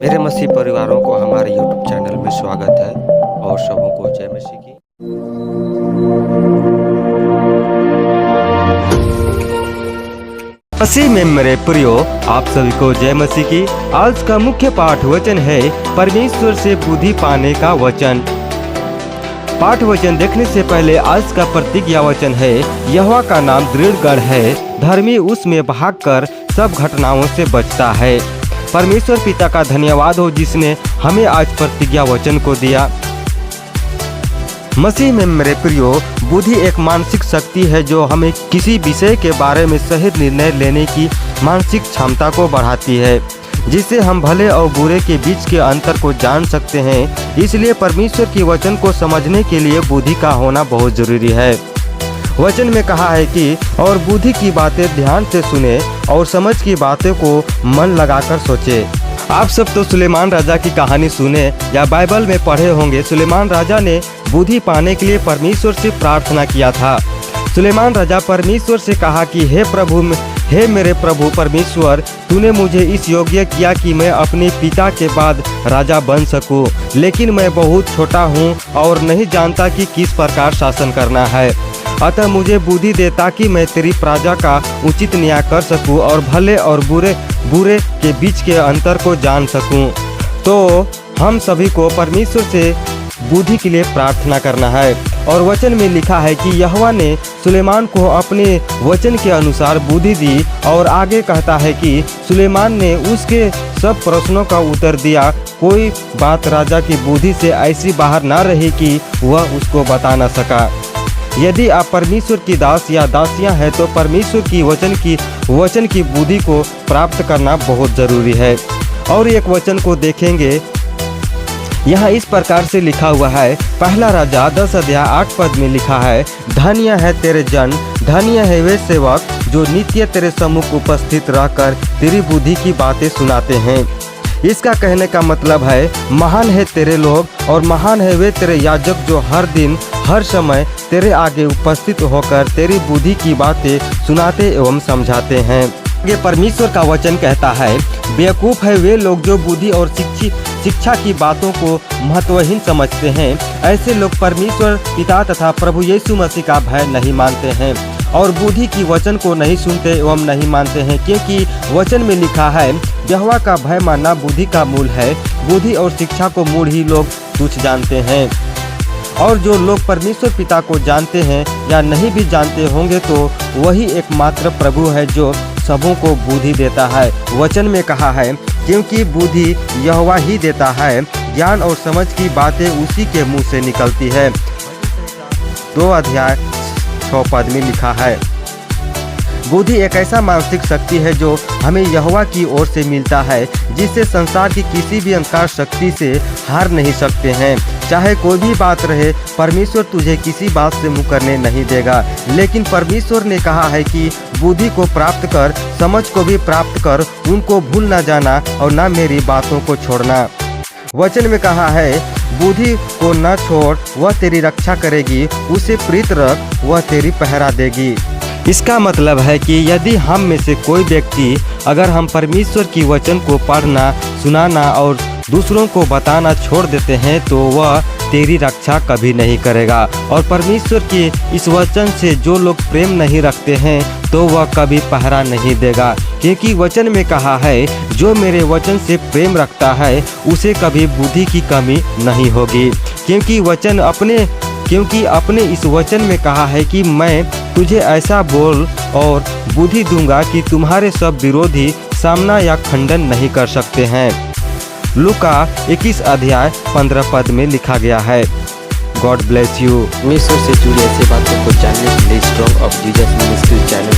मेरे मसीह परिवारों को हमारे यूट्यूब चैनल में स्वागत है और सबों को जय मसीह की। मसीह में मेरे प्रियो, आप सभी को जय मसीह की। आज का मुख्य पाठ वचन है परमेश्वर से बुद्धि पाने का वचन। पाठ वचन देखने से पहले आज का प्रतिज्ञा वचन है, यहोवा का नाम दृढ़ गढ़ है, धर्मी उसमें भागकर सब घटनाओं से बचता है। परमेश्वर पिता का धन्यवाद हो जिसने हमें आज प्रतिज्ञा वचन को दिया। मसीह में मेरे प्रियो, बुद्धि एक मानसिक शक्ति है जो हमें किसी विषय के बारे में सही निर्णय लेने की मानसिक क्षमता को बढ़ाती है, जिससे हम भले और बुरे के बीच के अंतर को जान सकते हैं। इसलिए परमेश्वर की वचन को समझने के लिए बुद्धि का होना बहुत जरूरी है। वचन में कहा है कि और बुद्धि की बातें ध्यान से सुने और समझ की बातें को मन लगाकर सोचे। आप सब तो सुलेमान राजा की कहानी सुने या बाइबल में पढ़े होंगे। सुलेमान राजा ने बुद्धि पाने के लिए परमेश्वर से प्रार्थना किया था। सुलेमान राजा परमेश्वर से कहा कि हे मेरे प्रभु परमेश्वर, तूने मुझे इस योग्य किया कि मैं अपने पिता के बाद राजा बन सकूं, लेकिन मैं बहुत छोटा हूं और नहीं जानता कि किस प्रकार शासन करना है। अतः मुझे बुद्धि दे ताकि मैं तेरी प्रजा का उचित न्याय कर सकूं और भले और बुरे के बीच के अंतर को जान सकूं। तो हम सभी को परमेश्वर से बुद्धि के लिए प्रार्थना करना है। और वचन में लिखा है कि यहोवा ने सुलेमान को अपने वचन के अनुसार बुद्धि दी। और आगे कहता है कि सुलेमान ने उसके सब प्रश्नों का उत्तर दिया। कोई बात राजा की बुद्धि से ऐसी बाहर ना रही कि वह उसको बता न सका। यदि आप परमेश्वर की दास या दासियां हैं तो परमेश्वर की वचन की बुद्धि को प्राप्त करना बहुत जरूरी है। और एक वचन को देखेंगे, यहाँ इस प्रकार से लिखा हुआ है। पहला राजा 10 अध्याय 8 पद में लिखा है, धन्य है तेरे जन, धन्य है वे सेवक जो नित्य तेरे सम्मुख उपस्थित रहकर तेरी बुद्धि की बातें सुनाते हैं। इसका कहने का मतलब है, महान है तेरे लोग और महान है वे तेरे याजक जो हर दिन हर समय तेरे आगे उपस्थित होकर तेरी बुद्धि की बातें सुनाते एवं समझाते हैं। ये परमेश्वर का वचन कहता है, बेवकूफ़ है वे लोग जो बुद्धि और शिक्षा की बातों को महत्वहीन समझते हैं। ऐसे लोग परमेश्वर पिता तथा प्रभु यीशु मसीह का भय नहीं मानते हैं और बुद्धि की वचन को नहीं सुनते एवं नहीं मानते हैं, क्योंकि वचन में लिखा है, यहोवा का भय मानना बुद्धि का मूल है। बुद्धि और शिक्षा को मूल ही लोग तुच्छ जानते हैं। और जो लोग परमेश्वर पिता को जानते हैं या नहीं भी जानते होंगे तो वही एकमात्र प्रभु है जो सबों को बुद्धि देता है। वचन में कहा है, क्योंकि बुद्धि यहोवा ही देता है, ज्ञान और समझ की बातें उसी के मुंह से निकलती है। 2 अध्याय 6 पद में लिखा है। बुद्धि एक ऐसा मानसिक शक्ति है जो हमें यहोवा की ओर से मिलता है, जिससे संसार की किसी भी अंधकार शक्ति से हार नहीं सकते हैं। चाहे कोई भी बात रहे, परमेश्वर तुझे किसी बात से मुकरने नहीं देगा। लेकिन परमेश्वर ने कहा है कि बुद्धि को प्राप्त कर, समझ को भी प्राप्त कर, उनको भूल न जाना और न मेरी बातों को छोड़ना। वचन में कहा है, बुद्धि को न छोड़, वह तेरी रक्षा करेगी, उसे प्रीत रख, वह तेरी पहरा देगी। इसका मतलब है कि यदि हम में से कोई व्यक्ति अगर हम परमेश्वर की वचन को पढ़ना, सुनाना और दूसरों को बताना छोड़ देते हैं तो वह तेरी रक्षा कभी नहीं करेगा। और परमेश्वर के इस वचन से जो लोग प्रेम नहीं रखते हैं तो वह कभी पहरा नहीं देगा, क्योंकि वचन में कहा है, जो मेरे वचन से प्रेम रखता है उसे कभी बुद्धि की कमी नहीं होगी। क्योंकि अपने इस वचन में कहा है कि मैं तुझे ऐसा बोल और बुद्धि दूंगा कि तुम्हारे सब विरोधी सामना या खंडन नहीं कर सकते हैं। लूका 21 अध्याय 15 पद में लिखा गया है। God bless you. परमेश्वर से जुड़ी ऐसी बातों को जानने के लिए strong of Jesus ministry channel